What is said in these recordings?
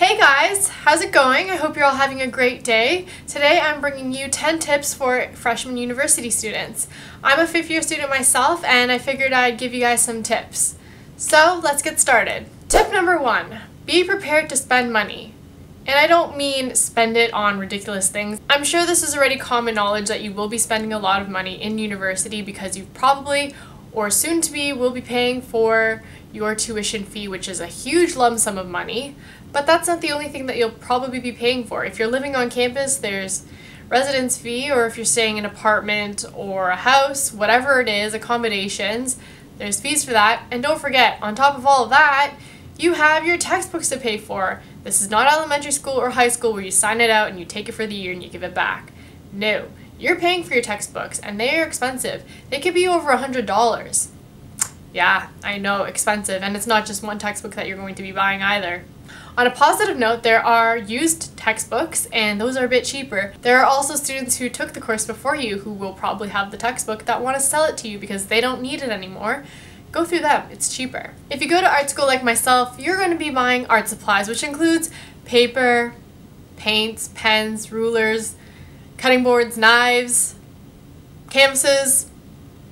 Hey guys, how's it going? I hope you're all having a great day. Today I'm bringing you 10 tips for freshman university students. I'm a fifth year student myself and I figured I'd give you guys some tips. So let's get started. Tip number 1, be prepared to spend money. And I don't mean spend it on ridiculous things. I'm sure this is already common knowledge that you will be spending a lot of money in university because you probably or soon to be will be paying for your tuition fee, which is a huge lump sum of money. But that's not the only thing that you'll probably be paying for. If you're living on campus, there's residence fee, or if you're staying in an apartment or a house, whatever it is, accommodations, there's fees for that. And don't forget, on top of all of that, you have your textbooks to pay for. This is not elementary school or high school where you sign it out and you take it for the year and you give it back. No, you're paying for your textbooks and they are expensive. They could be over $100. Yeah, I know, expensive, and it's not just one textbook that you're going to be buying either. On a positive note, there are used textbooks, and those are a bit cheaper. There are also students who took the course before you who will probably have the textbook that want to sell it to you because they don't need it anymore. Go through them, it's cheaper. If you go to art school like myself, you're going to be buying art supplies, which includes paper, paints, pens, rulers, cutting boards, knives, canvases,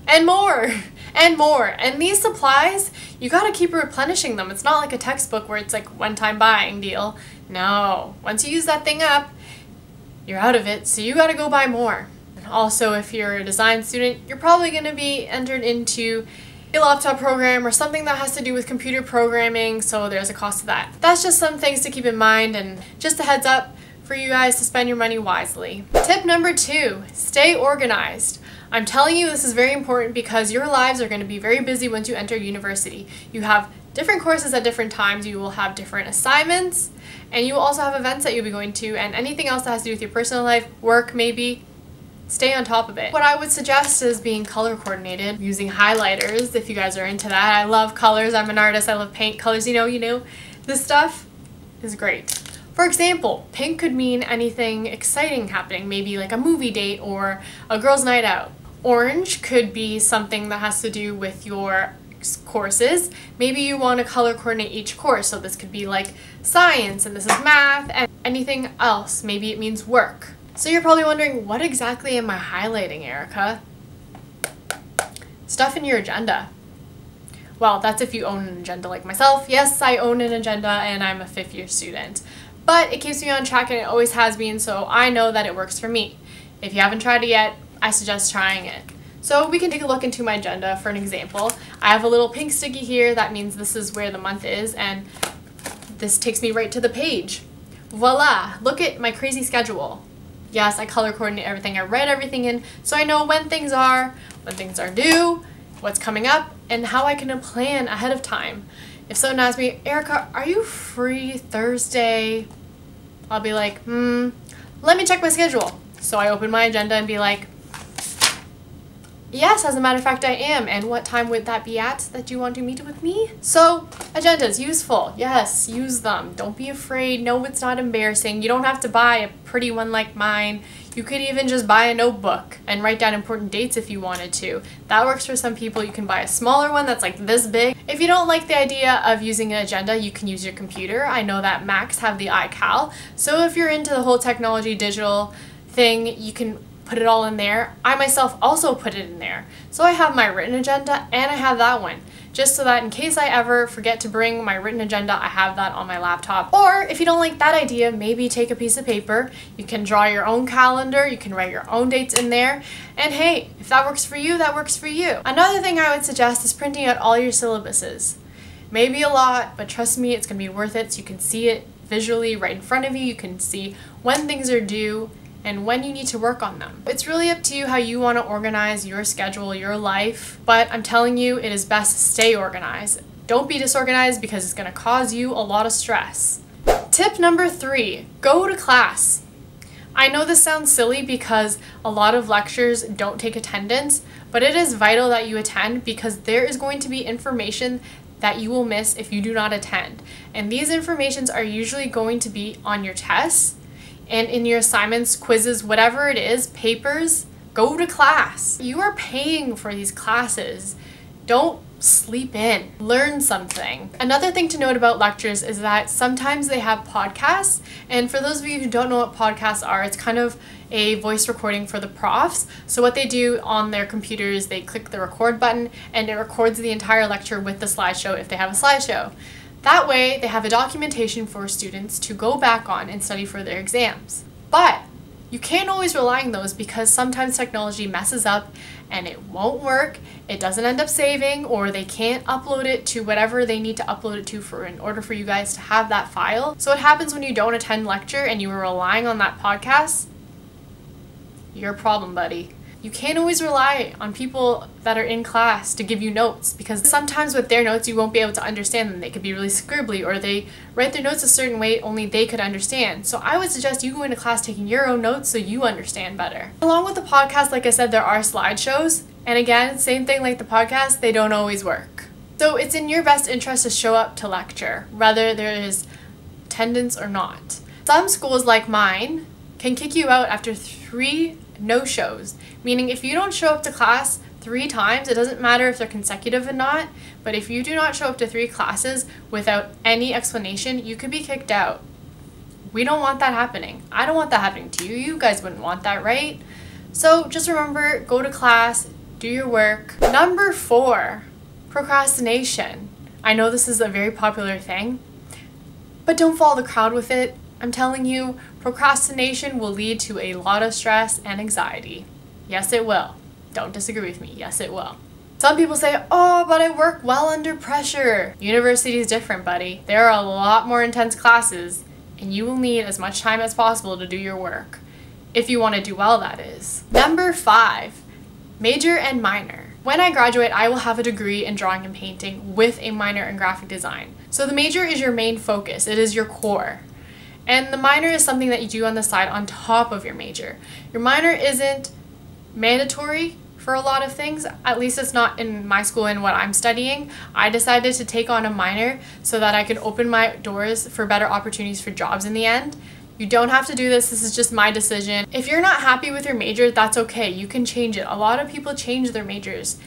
and more. And these supplies, you gotta keep replenishing them. It's not like a textbook where it's like one-time buying deal. No, once you use that thing up, you're out of it, so you gotta go buy more. And also, if you're a design student, you're probably gonna be entered into a laptop program or something that has to do with computer programming, so there's a cost to that. That's just some things to keep in mind, and just a heads up for you guys to spend your money wisely. Tip number 2, stay organized. I'm telling you this is very important because your lives are going to be very busy once you enter university. You have different courses at different times, you will have different assignments, and you will also have events that you'll be going to, and anything else that has to do with your personal life, work maybe, stay on top of it. What I would suggest is being color coordinated, using highlighters if you guys are into that. I love colors, I'm an artist, I love paint colors, you know, this stuff is great. For example, pink could mean anything exciting happening, maybe like a movie date or a girls' night out. Orange could be something that has to do with your courses. Maybe you want to color coordinate each course, so this could be like science and this is math and anything else. Maybe it means work. So you're probably wondering, what exactly am I highlighting, Erica? Stuff in your agenda. Well, that's if you own an agenda like myself. Yes, I own an agenda and I'm a fifth year student. But it keeps me on track and it always has been, so I know that it works for me. If you haven't tried it yet, I suggest trying it. So we can take a look into my agenda for an example. I have a little pink sticky here, that means this is where the month is, and this takes me right to the page. Voila! Look at my crazy schedule. Yes, I color coordinate everything, I write everything in, so I know when things are due, what's coming up, and how I can plan ahead of time. If someone asks me, Erica, are you free Thursday? I'll be like, let me check my schedule. So I open my agenda and be like, yes, as a matter of fact I am, and what time would that be at that you want to meet with me? So, agendas, useful, yes, use them. Don't be afraid, no, it's not embarrassing. You don't have to buy a pretty one like mine. You could even just buy a notebook and write down important dates if you wanted to. That works for some people. You can buy a smaller one that's like this big. If you don't like the idea of using an agenda, you can use your computer. I know that Macs have the iCal, so if you're into the whole technology, digital thing, you can put it all in there. I myself also put it in there. So I have my written agenda and I have that one, just so that in case I ever forget to bring my written agenda, I have that on my laptop. Or if you don't like that idea, maybe take a piece of paper. You can draw your own calendar, you can write your own dates in there, and hey, if that works for you, that works for you. Another thing I would suggest is printing out all your syllabuses. Maybe a lot, but trust me, it's gonna be worth it so you can see it visually right in front of you. You can see when things are due and when you need to work on them. It's really up to you how you want to organize your schedule, your life, but I'm telling you, it is best to stay organized. Don't be disorganized because it's going to cause you a lot of stress. Tip number 3, go to class. I know this sounds silly because a lot of lectures don't take attendance, but it is vital that you attend because there is going to be information that you will miss if you do not attend. And these informations are usually going to be on your tests, and in your assignments, quizzes, whatever it is, papers. Go to class. You are paying for these classes. Don't sleep in, learn something. Another thing to note about lectures is that sometimes they have podcasts, and for those of you who don't know what podcasts are, it's kind of a voice recording for the profs. So what they do on their computers, they click the record button and it records the entire lecture with the slideshow if they have a slideshow. That way they have a documentation for students to go back on and study for their exams. But you can't always rely on those because sometimes technology messes up and it won't work, it doesn't end up saving, or they can't upload it to whatever they need to upload it to in order for you guys to have that file. So what happens when you don't attend lecture and you were relying on that podcast? Your problem, buddy. You can't always rely on people that are in class to give you notes, because sometimes with their notes you won't be able to understand them. They could be really scribbly, or they write their notes a certain way only they could understand. So I would suggest you go into class taking your own notes so you understand better. Along with the podcast, like I said, there are slideshows, and again, same thing like the podcast, they don't always work. So it's in your best interest to show up to lecture, whether there is attendance or not. Some schools like mine can kick you out after 3 no-shows, meaning if you don't show up to class 3 times, it doesn't matter if they're consecutive or not, but if you do not show up to 3 classes without any explanation, you could be kicked out. We don't want that happening. I don't want that happening to you. You guys wouldn't want that, right? So just remember, go to class, do your work. Number 4, procrastination. I know this is a very popular thing, but don't follow the crowd with it. I'm telling you, procrastination will lead to a lot of stress and anxiety. Yes, it will. Don't disagree with me. Yes, it will. Some people say, oh, but I work well under pressure. University is different, buddy. There are a lot more intense classes, and you will need as much time as possible to do your work. If you want to do well, that is. Number 5, major and minor. When I graduate, I will have a degree in drawing and painting with a minor in graphic design. So the major is your main focus. It is your core. And the minor is something that you do on the side on top of your major. Your minor isn't mandatory for a lot of things, at least it's not in my school and what I'm studying. I decided to take on a minor so that I could open my doors for better opportunities for jobs in the end. You don't have to do this is just my decision. If you're not happy with your major, that's okay, you can change it. A lot of people change their majors,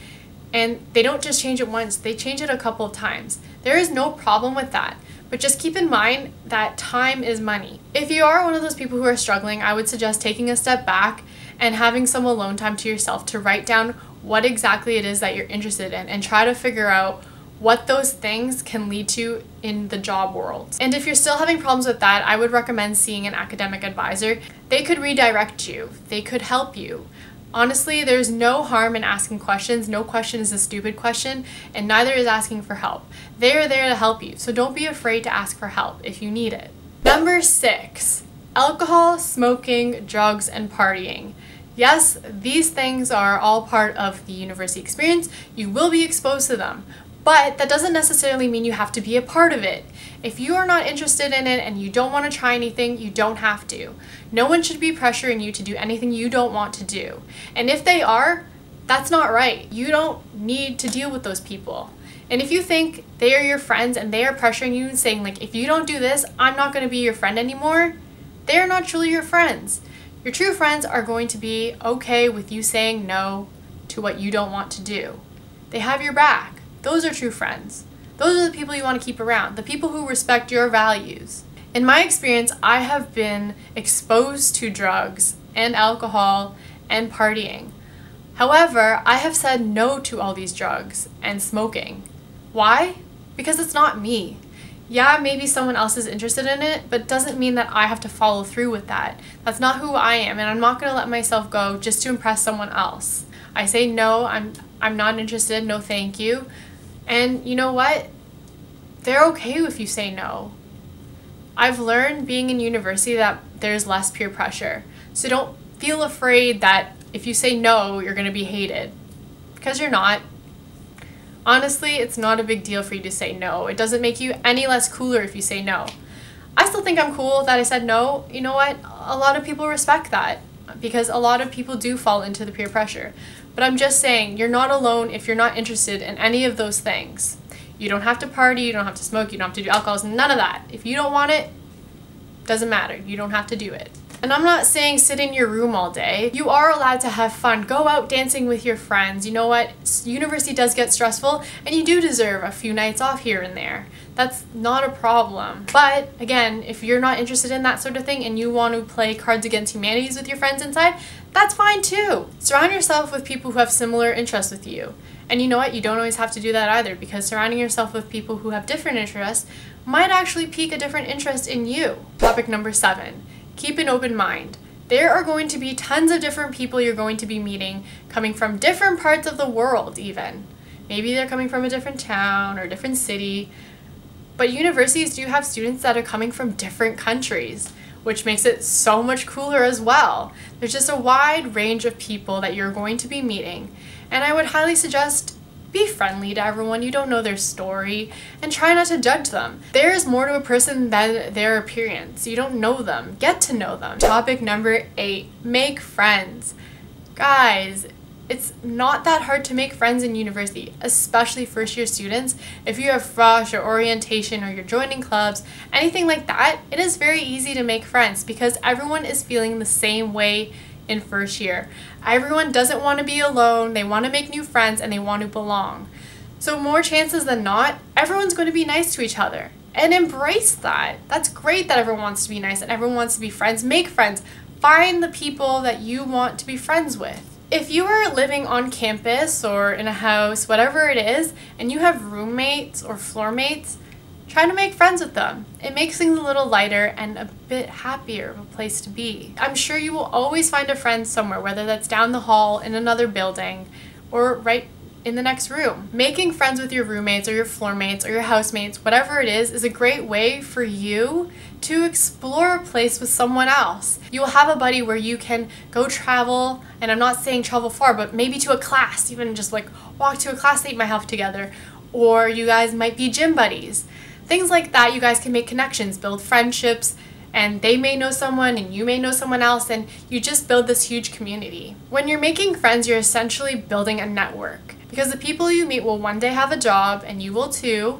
and they don't just change it once, they change it a couple of times. There is no problem with that. But just keep in mind that time is money. If you are one of those people who are struggling, I would suggest taking a step back and having some alone time to yourself to write down what exactly it is that you're interested in and try to figure out what those things can lead to in the job world. And if you're still having problems with that, I would recommend seeing an academic advisor. They could redirect you. They could help you. Honestly, there's no harm in asking questions. No question is a stupid question, and neither is asking for help. They are there to help you, so don't be afraid to ask for help if you need it. Number 6, alcohol, smoking, drugs, and partying. Yes, these things are all part of the university experience. You will be exposed to them, but that doesn't necessarily mean you have to be a part of it. If you are not interested in it and you don't want to try anything, you don't have to. No one should be pressuring you to do anything you don't want to do. And if they are, that's not right. You don't need to deal with those people. And if you think they are your friends and they are pressuring you and saying, like, if you don't do this, I'm not going to be your friend anymore, they are not truly your friends. Your true friends are going to be okay with you saying no to what you don't want to do. They have your back. Those are true friends. Those are the people you want to keep around, the people who respect your values. In my experience, I have been exposed to drugs and alcohol and partying. However, I have said no to all these drugs and smoking. Why? Because it's not me. Yeah, maybe someone else is interested in it, but it doesn't mean that I have to follow through with that. That's not who I am, and I'm not going to let myself go just to impress someone else. I say no, I'm not interested, no thank you. And you know what? They're okay if you say no. I've learned being in university that there's less peer pressure. So don't feel afraid that if you say no, you're going to be hated. Because you're not. Honestly, it's not a big deal for you to say no. It doesn't make you any less cooler if you say no. I still think I'm cool that I said no. You know what? A lot of people respect that because a lot of people do fall into the peer pressure. But I'm just saying, you're not alone if you're not interested in any of those things. You don't have to party, you don't have to smoke, you don't have to do alcohol, none of that. If you don't want it, doesn't matter. You don't have to do it. And I'm not saying sit in your room all day. You are allowed to have fun. Go out dancing with your friends. You know what? University does get stressful, and you do deserve a few nights off here and there. That's not a problem. But again, if you're not interested in that sort of thing and you want to play Cards Against Humanities with your friends inside, that's fine too. Surround yourself with people who have similar interests with you. And you know what? You don't always have to do that either, because surrounding yourself with people who have different interests might actually pique a different interest in you. Topic number 7. Keep an open mind. There are going to be tons of different people you're going to be meeting, coming from different parts of the world even. Maybe they're coming from a different town or different city. But universities do have students that are coming from different countries, which makes it so much cooler as well. There's just a wide range of people that you're going to be meeting, and I would highly suggest be friendly to everyone. You don't know their story, and try not to judge them. There is more to a person than their appearance. You don't know them. Get to know them. Topic number 8, make friends. Guys, it's not that hard to make friends in university, especially first year students. If you have Frosh or orientation or you're joining clubs, anything like that, it is very easy to make friends because everyone is feeling the same way in first year. Everyone doesn't want to be alone, they want to make new friends, and they want to belong. So more chances than not, everyone's going to be nice to each other. And embrace that. That's great that everyone wants to be nice and everyone wants to be friends. Make friends. Find the people that you want to be friends with. If you are living on campus or in a house, whatever it is, and you have roommates or floor mates, try to make friends with them. It makes things a little lighter and a bit happier of a place to be. I'm sure you will always find a friend somewhere, whether that's down the hall, in another building, or right in the next room. Making friends with your roommates or your floor mates or your housemates, whatever it is a great way for you to explore a place with someone else. You will have a buddy where you can go travel, and I'm not saying travel far, but maybe to a class, even just like walk to a class that you might have together, or you guys might be gym buddies. Things like that, you guys can make connections, build friendships, and they may know someone and you may know someone else, and you just build this huge community. When you're making friends, you're essentially building a network, because the people you meet will one day have a job and you will too,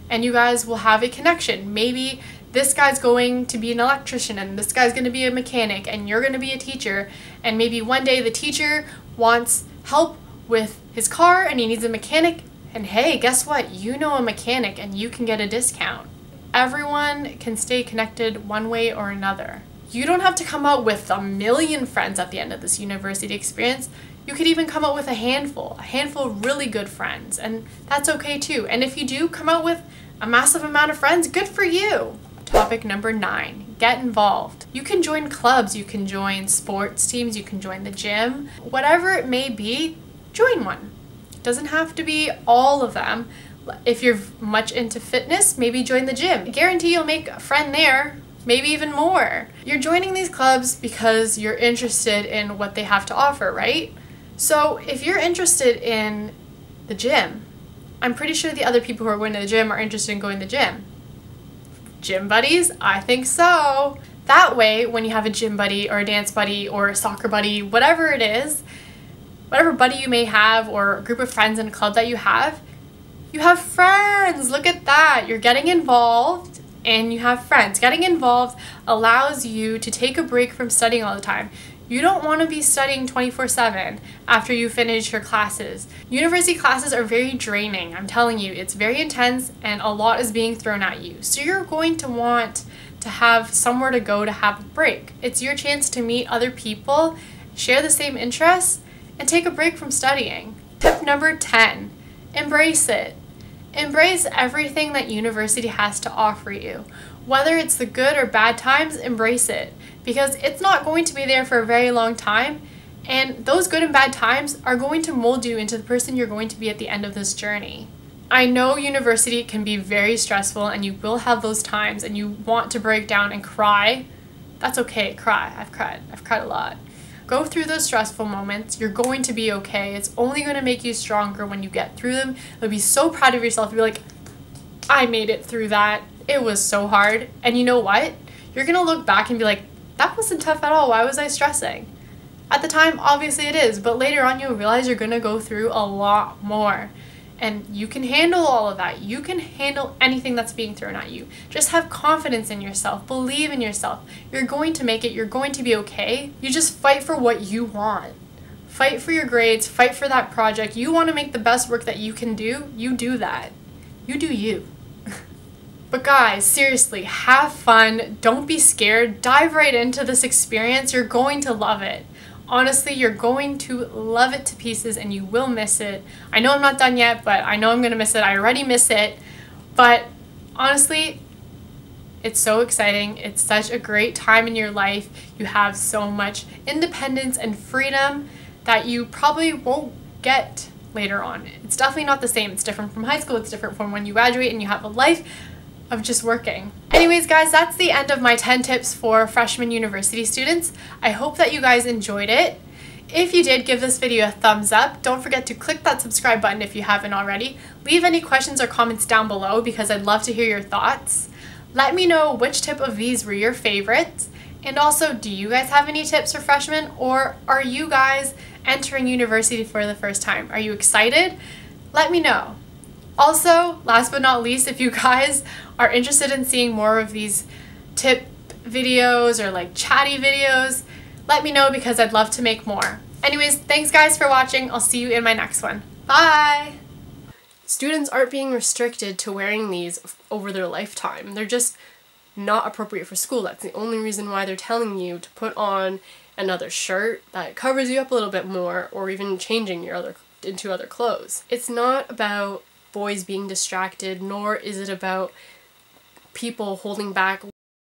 and you guys will have a connection. Maybe this guy's going to be an electrician and this guy's going to be a mechanic and you're going to be a teacher, and maybe one day the teacher wants help with his car and he needs a mechanic, and hey, guess what? You know a mechanic and you can get a discount. Everyone can stay connected one way or another. You don't have to come out with a million friends at the end of this university experience. You could even come out with a handful of really good friends, and that's okay too. And if you do come out with a massive amount of friends, good for you. Topic number 9, get involved. You can join clubs, you can join sports teams, you can join the gym, whatever it may be, join one. It doesn't have to be all of them. If you're much into fitness, maybe join the gym. I guarantee you'll make a friend there, maybe even more. You're joining these clubs because you're interested in what they have to offer, right? So if you're interested in the gym, I'm pretty sure the other people who are going to the gym are interested in going to the gym. Gym buddies? I think so. That way, when you have a gym buddy or a dance buddy or a soccer buddy, whatever it is, whatever buddy you may have or a group of friends in a club that you have friends. Look at that. You're getting involved and you have friends. Getting involved allows you to take a break from studying all the time. You don't want to be studying 24/7 after you finish your classes. University classes are very draining. I'm telling you, it's very intense and a lot is being thrown at you. So you're going to want to have somewhere to go to have a break. It's your chance to meet other people, share the same interests, and take a break from studying. Tip number 10, embrace it. Embrace everything that university has to offer you. Whether it's the good or bad times, embrace it, because it's not going to be there for a very long time, and those good and bad times are going to mold you into the person you're going to be at the end of this journey. I know university can be very stressful and you will have those times and you want to break down and cry. That's okay, cry. I've cried a lot. Go through those stressful moments. You're going to be okay. It's only going to make you stronger when you get through them. You'll be so proud of yourself. You'll be like, I made it through that. It was so hard. And you know what? You're going to look back and be like, that wasn't tough at all. Why was I stressing? At the time, obviously it is, but later on you'll realize you're going to go through a lot more. And you can handle all of that. You can handle anything that's being thrown at you. Just have confidence in yourself. Believe in yourself. You're going to make it. You're going to be okay. You just fight for what you want. Fight for your grades. Fight for that project. You want to make the best work that you can do. You do that. You do you. But guys, seriously, have fun. Don't be scared. Dive right into this experience. You're going to love it. Honestly, you're going to love it to pieces and you will miss it. I know I'm not done yet, but I know I'm going to miss it. I already miss it. But honestly, it's so exciting. It's such a great time in your life. You have so much independence and freedom that you probably won't get later on. It's definitely not the same. It's different from high school. It's different from when you graduate and you have a life of just working. Anyways, guys, that's the end of my 10 tips for freshman university students. I hope that you guys enjoyed it. If you did, give this video a thumbs up. Don't forget to click that subscribe button if you haven't already. Leave any questions or comments down below because I'd love to hear your thoughts. Let me know which tip of these were your favorites. And also, do you guys have any tips for freshmen, or are you guys entering university for the first time? Are you excited? Let me know. Also, last but not least, if you guys are interested in seeing more of these tip videos or like chatty videos, let me know because I'd love to make more. Anyways, thanks guys for watching. I'll see you in my next one. Bye! Students aren't being restricted to wearing these over their lifetime. They're just not appropriate for school. That's the only reason why they're telling you to put on another shirt that covers you up a little bit more, or even changing into other clothes. It's not about boys being distracted, nor is it about people holding back